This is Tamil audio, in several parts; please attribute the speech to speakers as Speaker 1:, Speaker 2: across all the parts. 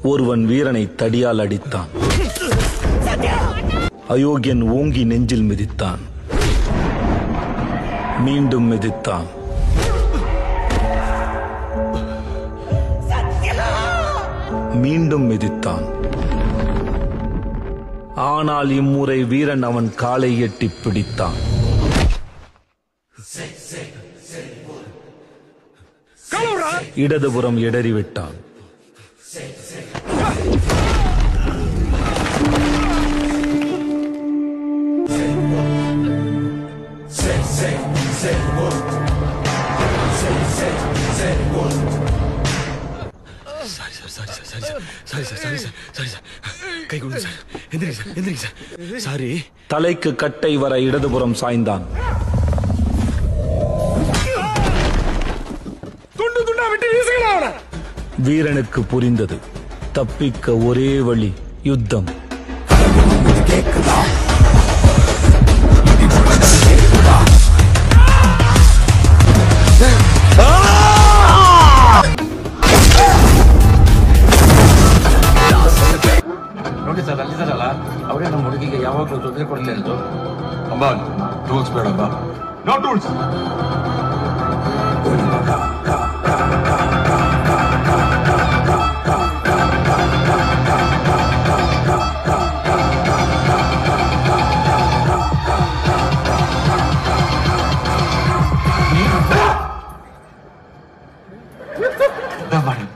Speaker 1: ஒருவன் வீரனை தடியால் அடித்தான். அயோக்கியன் ஓங்கி நெஞ்சில் மிதித்தான். மீண்டும் மிதித்தான். மீண்டும் மிதித்தான். ஆனால் இம்முறை வீரன் அவன் காலை எட்டி பிடித்தான். இடதுபுறம் இடறிவிட்டான். தலைக்கு கட்டை வர இடதுபுறம் சாய்ந்தான். வீரனுக்கு புரிந்தது, தப்பிக்க ஒரே வழி யுத்தம்.
Speaker 2: ನೋಡಿ ಸರ್, ಅಲ್ಲಿದ್ದಾರಲ್ಲ ಅವರೇ ನಮ್ಮ ಹುಡುಗಿಗೆ ಯಾವಾಗಲೂ ತೊಂದರೆ ಕೊಡಲಿಲ್ಲ ಎಂದು. ಅಮ್ಮ ಟೂಲ್ಸ್ ಬೇಡಮ್ಮ. No tools.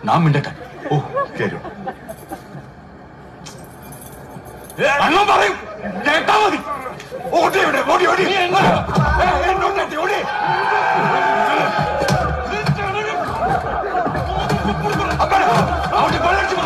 Speaker 2: நான் மிண்டட்ட. ஓ കേരോ. അണ്ണ പറയും കേട്ടാ മതി. ഓടി ഓടി ഓടി ഓടി എന്നോട്ടെ ഓടി. അപ്പ അവിടെ പള്ളടിച്ചു.